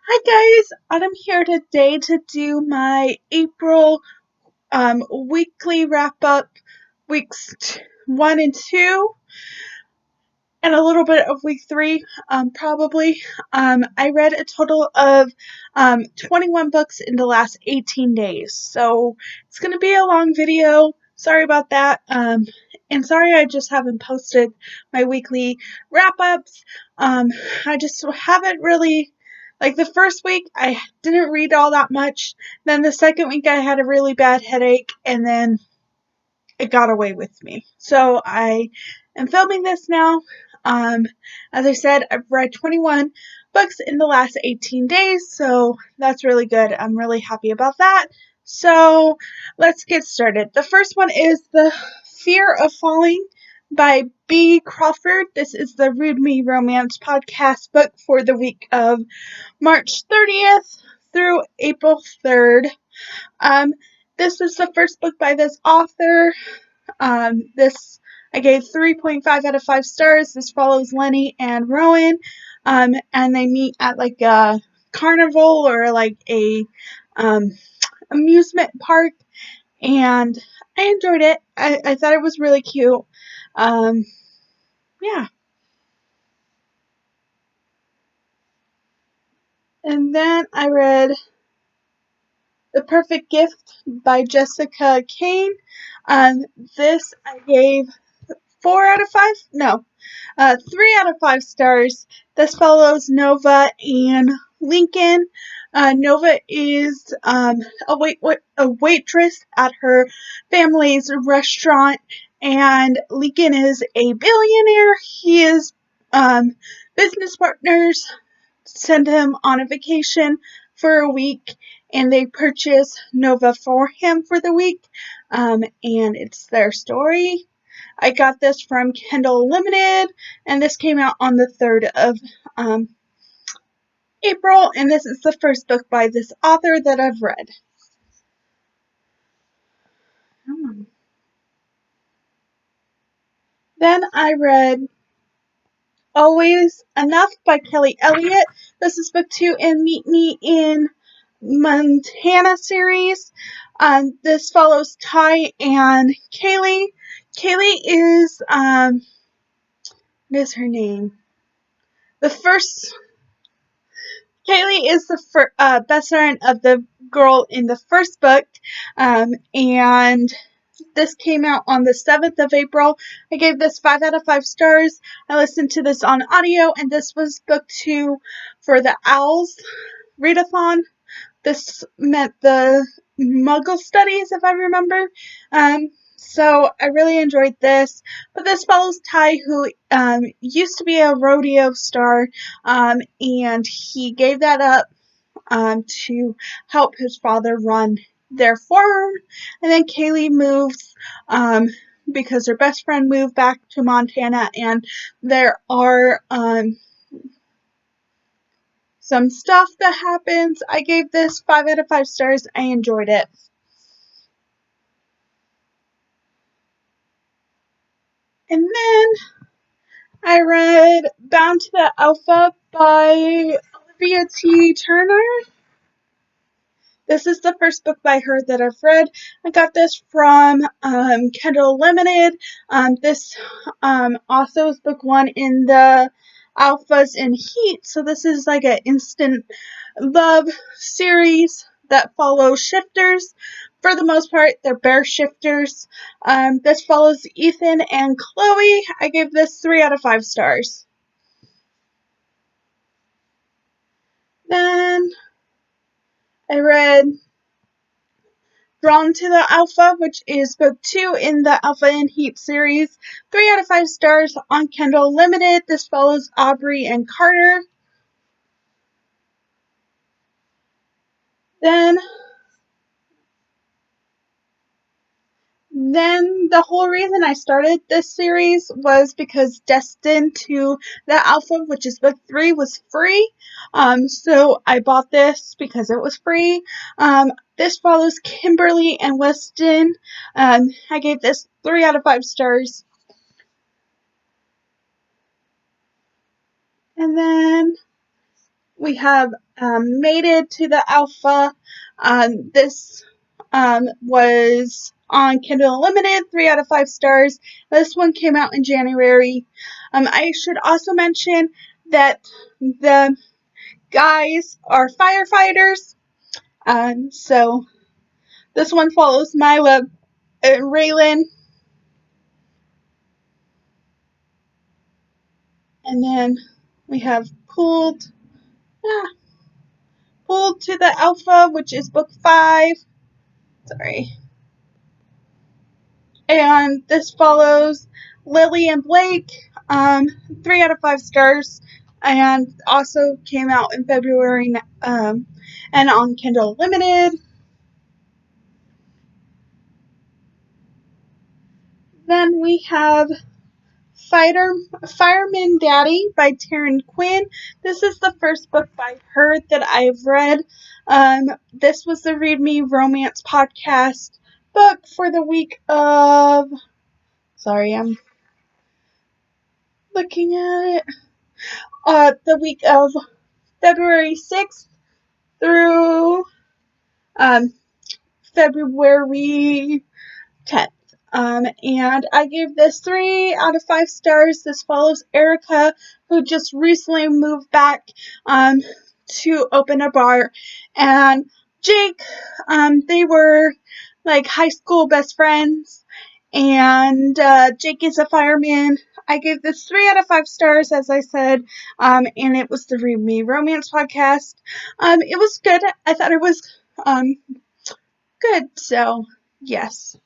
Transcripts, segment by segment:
Hi guys, I'm here today to do my April weekly wrap up, weeks 1 and 2, and a little bit of week 3, probably. I read a total of 21 books in the last 18 days, so it's going to be a long video. Sorry about that. And sorry I just haven't posted my weekly wrap ups. I just haven't really. Like the first week, I didn't read all that much. Then the second week, I had a really bad headache, and then it got away with me. So I am filming this now. Um, as I said, I've read 21 books in the last 18 days, so that's really good. I'm really happy about that. So let's get started. The first one is The Fear of Falling by B. Crawford. This is the Read Me Romance podcast book for the week of March 30th through April 3rd. Um, this was the first book by this author. This I gave 3.5 out of 5 stars. This follows Lenny and Rowan, and they meet at like a carnival or like a um, amusement park, and I enjoyed it. I thought it was really cute. Yeah. And then I read The Perfect Gift by Jessica Cain. This I gave 4 out of 5. No, 3 out of 5 stars. This follows Nova and Lincoln. Nova is a waitress at her family's restaurant, and Lincoln is a billionaire. He is business partners send him on a vacation for a week, and they purchase Nova for him for the week, and it's their story. I got this from Kindle Limited, and this came out on the 3rd of April, and this is the first book by this author that I've read. Then I read Always Enough by Kelly Elliott. This is book 2 in Meet Me in Montana series. This follows Ty and Kaylee. Kaylee is, what is her name? The first Kaylee is the best friend of the girl in the first book, and this came out on the 7th of April. I gave this 5 out of 5 stars. I listened to this on audio, and this was book 2 for the Owls readathon. This meant the Muggle studies, if I remember. So I really enjoyed this. But this follows Ty, who used to be a rodeo star, and he gave that up to help his father run their farm. And then Kaylee moves because her best friend moved back to Montana, and there are some stuff that happens. I gave this 5 out of 5 stars. I enjoyed it. And then I read Bound to the Alpha by Olivia T. Turner. This is the first book by her that I've read. I got this from Kindle Limited. This also is book 1 in the Alphas and Heat. So this is like an instant love series that follows shifters. For the most part, they're bear shifters. This follows Ethan and Chloe. I gave this 3 out of 5 stars. Then I read Drawn to the Alpha, which is book 2 in the Alpha and Heat series. 3 out of 5 stars on Kindle Limited. This follows Aubrey and Carter. Then the whole reason I started this series was because Destined to the Alpha, which is book 3, was free. So I bought this because it was free. This follows Kimberly and Weston. I gave this 3 out of 5 stars. And then we have Mated to the Alpha. This was on Kindle Unlimited, 3 out of 5 stars. This one came out in January. I should also mention that the guys are firefighters. So this one follows Mila and Raylan. And then we have Pulled to the Alpha, which is book 5. Sorry. And this follows Lily and Blake, 3 out of 5 stars, and also came out in February and on Kindle Limited. Then we have Fireman Daddy by Taryn Quinn. This is the first book by her that I've read. This was the Read Me Romance podcast book for the week of... Sorry, I'm looking at it. The week of February 6th through February 10th. And I gave this 3 out of 5 stars. This follows Erica, who just recently moved back to open a bar, and Jake. They were like high school best friends, and Jake is a fireman. I gave this 3 out of 5 stars, as I said, and it was the Read Me Romance podcast. It was good. I thought it was good, so yes.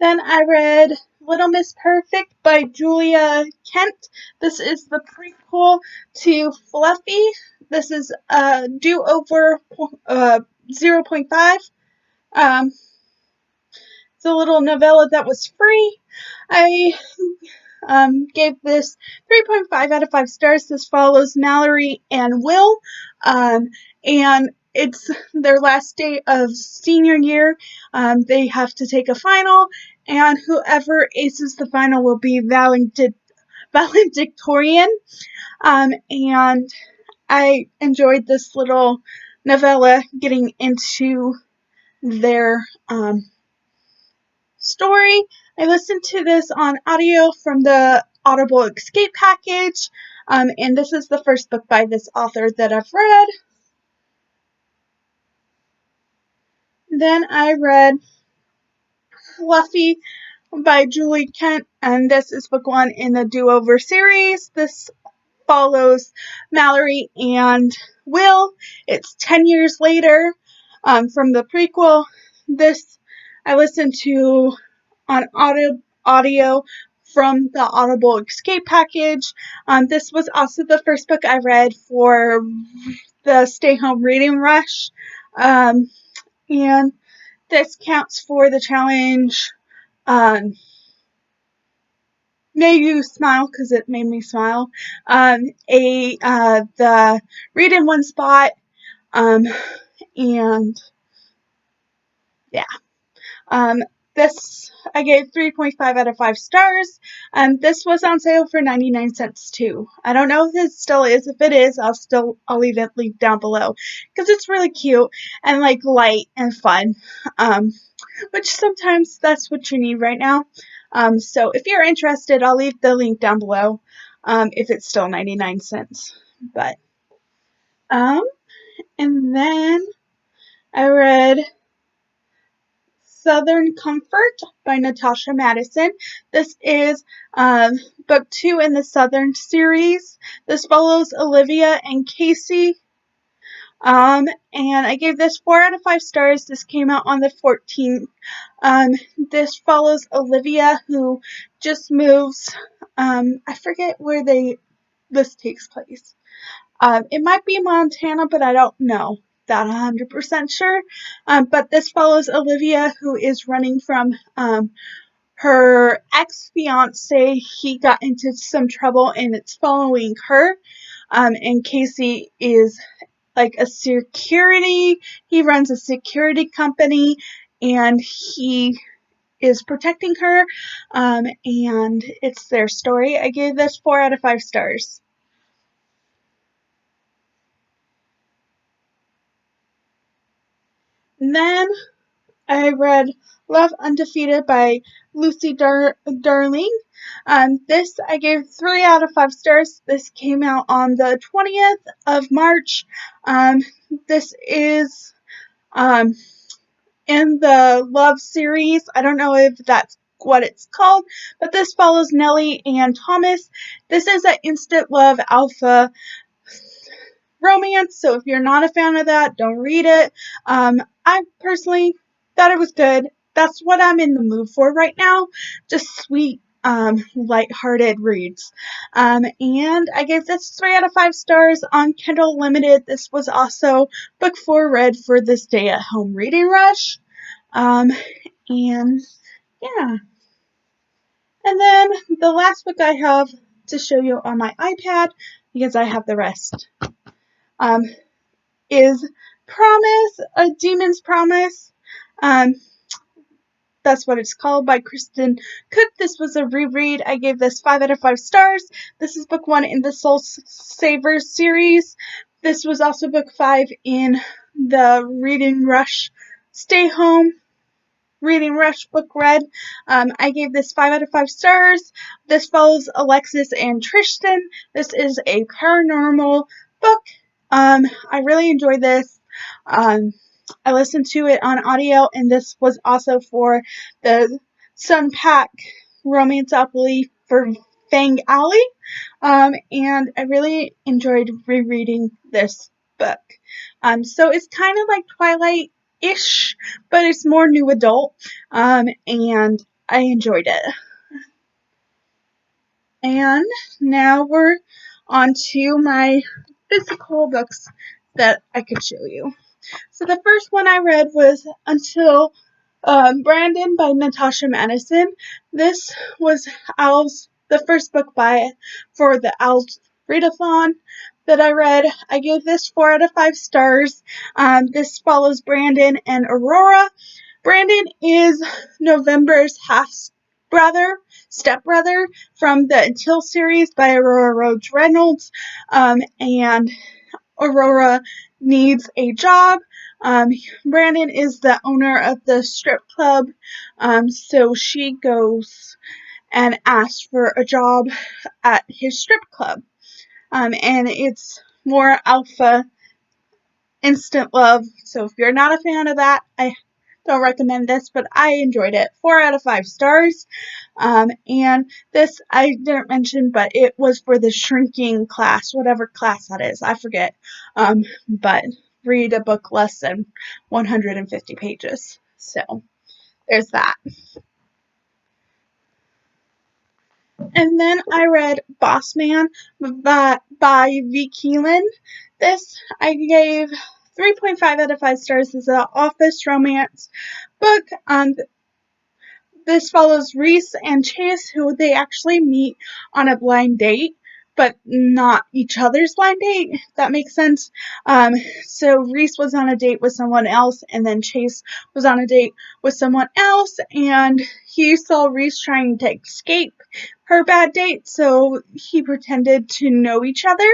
Then I read Little Miss Perfect by Julia Kent. This is the prequel to Fluffy. This is Do-Over 0.5. It's a little novella that was free. I gave this 3.5 out of 5 stars. This follows Mallory and Will, and it's their last day of senior year. They have to take a final, and whoever aces the final will be valedictorian. And I enjoyed this little novella getting into their story. I listened to this on audio from the Audible Escape package, and this is the first book by this author that I've read. Then I read Fluffy by Julie Kent, and this is book 1 in the Do-Over series. This follows Mallory and Will. It's 10 years later from the prequel. This I listened to on audio from the Audible Escape package. This was also the first book I read for the Stay Home Reading Rush. And this counts for the challenge. Made you smile because it made me smile. The read in one spot. And yeah. This I gave 3.5 out of 5 stars. This was on sale for 99 cents too. I don't know if it still is. If it is, I'll leave it linked down below because it's really cute and like light and fun. Which sometimes that's what you need right now. So if you're interested, I'll leave the link down below. If it's still 99 cents. But and then I read Southern Comfort by Natasha Madison. This is book 2 in the Southern series. This follows Olivia and Casey. And I gave this 4 out of 5 stars. This came out on the 14th. This follows Olivia, who just moves. I forget where this takes place. It might be Montana, but I don't know that 100% sure. But this follows Olivia, who is running from her ex-fiance. He got into some trouble, and it's following her. And Casey is like he runs a security company, and he is protecting her, and it's their story. I gave this 4 out of 5 stars. And then I read Love Undefeated by Lucy Darling. This I gave 3 out of 5 stars. This came out on the 20th of March. This is in the Love series. I don't know if that's what it's called, but this follows Nellie and Thomas. This is an instant love alpha romance, so if you're not a fan of that, don't read it. I personally thought it was good. That's what I'm in the mood for right now. Just sweet, lighthearted reads. And I gave this 3 out of 5 stars on Kindle Limited. This was also book 4 read for this stay-at-home reading rush. And yeah. And then the last book I have to show you on my iPad, because I have the rest, is Promise, A Demon's Promise. That's what it's called, by Kristen Cook. This was a reread. I gave this 5 out of 5 stars. This is book 1 in the Soul Savers series. This was also book 5 in the Reading Rush Stay Home Reading Rush book read. I gave this 5 out of 5 stars. This follows Alexis and Tristan. This is a paranormal book. I really enjoyed this. I listened to it on audio, and this was also for the Sun Pack Romanceopoly for Fang Alley. And I really enjoyed rereading this book. So it's kind of like Twilight-ish, but it's more new adult, and I enjoyed it. And now we're on to my physical books that I could show you. So the first one I read was Until Brandon by Natasha Madison. This was the first book for the Owls Readathon that I read. I gave this 4 out of 5 stars. This follows Brandon and Aurora. Brandon is November's stepbrother from the Until series by Aurora Rhodes Reynolds, and Aurora needs a job. Brandon is the owner of the strip club, so she goes and asks for a job at his strip club. And it's more alpha instant love, so if you're not a fan of that, I don't recommend this, but I enjoyed it. 4 out of 5 stars. And this I didn't mention, but it was for the shrinking class, whatever class that is, I forget. But read a book less than 150 pages. So there's that. And then I read Boss Man by V. Keelan. This I gave 3.5 out of 5 stars. This is an office romance book. This follows Reese and Chase, who they actually meet on a blind date, but not each other's blind date, if that makes sense. So Reese was on a date with someone else, and then Chase was on a date with someone else, and he saw Reese trying to escape her bad date, so he pretended to know each other.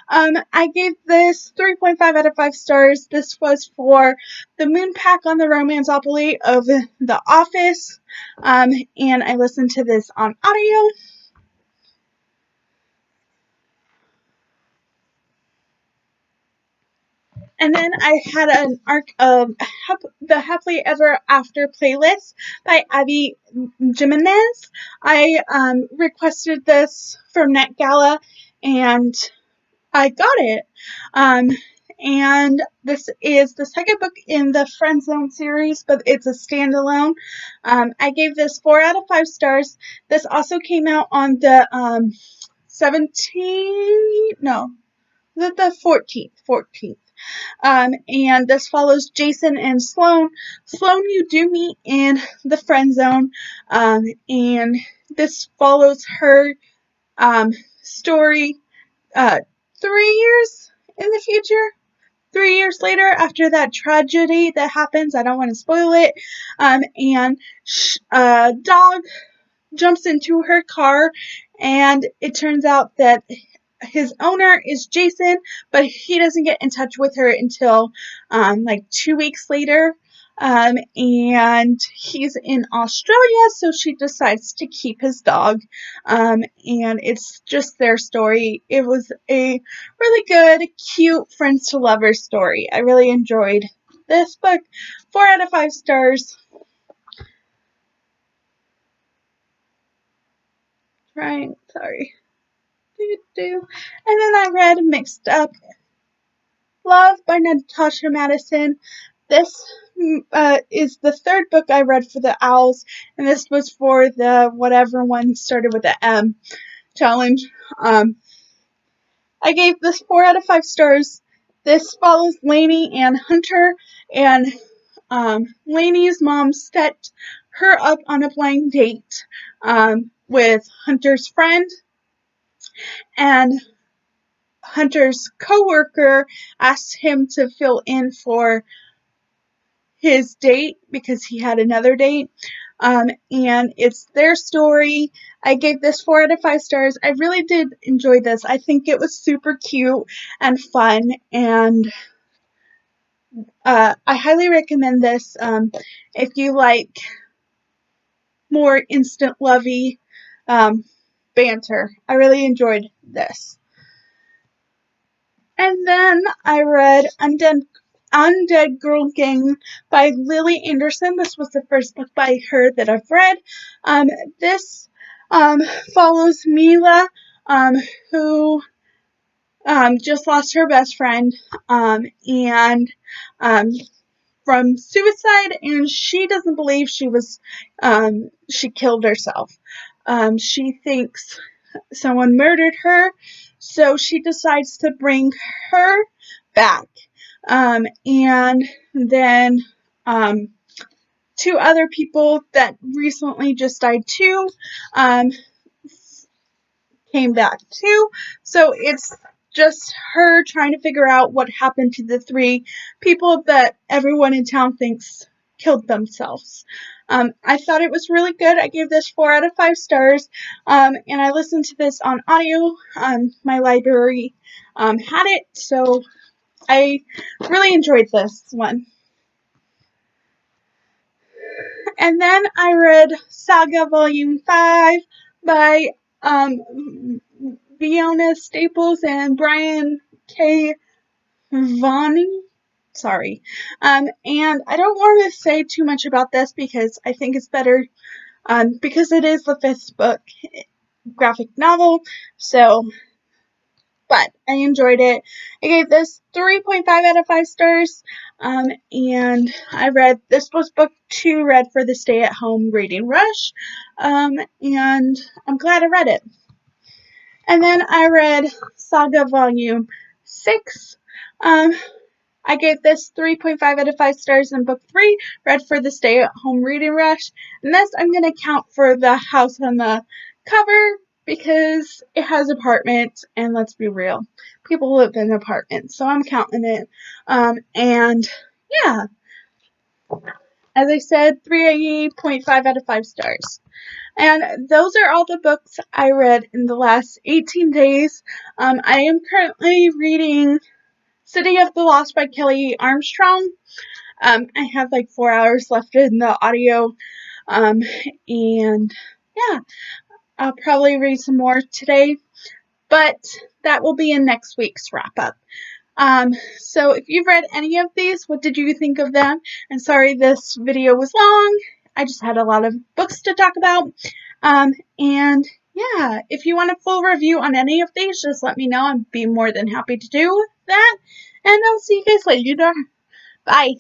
I gave this 3.5 out of 5 stars. This was for the Moon Pack on the Romanceopoly of The Office, and I listened to this on audio. And then I had an arc of the Happily Ever After playlist by Abby Jimenez. I requested this from NetGala, and I got it. And this is the second book in the Friend Zone series, but it's a standalone. I gave this 4 out of 5 stars. This also came out on the 14th. And this follows Jason and Sloan. Sloan, you do meet in the Friend Zone, and this follows her story 3 years in the future. 3 years later, after that tragedy that happens, I don't want to spoil it, and a dog jumps into her car, and it turns out that his owner is Jason, but he doesn't get in touch with her until like 2 weeks later. And he's in Australia, so she decides to keep his dog. And it's just their story. It was a really good, cute friends to lovers story. I really enjoyed this book. 4 out of 5 stars. Sorry. And then I read Mixed Up Love by Natasha Madison. This is the third book I read for the Owls, and this was for the whatever one started with the M challenge. I gave this 4 out of 5 stars. This follows Lainey and Hunter, and Lainey's mom set her up on a blind date with Hunter's friend, and Hunter's coworker asked him to fill in for his date because he had another date. And it's their story. I gave this 4 out of 5 stars. I really did enjoy this. I think it was super cute and fun, and I highly recommend this if you like more instant lovey banter. I really enjoyed this. And then I read Undead Girl Gang by Lily Anderson. This was the first book by her that I've read. This follows Mila, who just lost her best friend, and from suicide, and she doesn't believe she killed herself. She thinks someone murdered her, so she decides to bring her back. And then 2 other people that recently just died too came back too. So it's just her trying to figure out what happened to the 3 people that everyone in town thinks killed themselves. I thought it was really good. I gave this 4 out of 5 stars, and I listened to this on audio. My library had it, so I really enjoyed this one. And then I read Saga Volume 5 by Fiona Staples and Brian K. Vaughan. Sorry. And I don't want to say too much about this because I think it's better because it is the 5th book graphic novel. So, but I enjoyed it. I gave this 3.5 out of 5 stars. And I read, this was book 2 read for the stay-at-home reading rush. And I'm glad I read it. And then I read Saga Volume 6. I gave this 3.5 out of 5 stars in book 3, read for the stay-at-home reading rush. And this I'm going to count for the house on the cover because it has apartments, and let's be real, people live in apartments, so I'm counting it. And yeah, as I said, 3.5 out of 5 stars. And those are all the books I read in the last 18 days. I am currently reading City of the Lost by Kelly Armstrong. I have like 4 hours left in the audio. And yeah, I'll probably read some more today, but that will be in next week's wrap up. So if you've read any of these, what did you think of them? And sorry this video was long. I just had a lot of books to talk about. And yeah, if you want a full review on any of these, just let me know. I'd be more than happy to do that. And I'll see you guys later. Bye.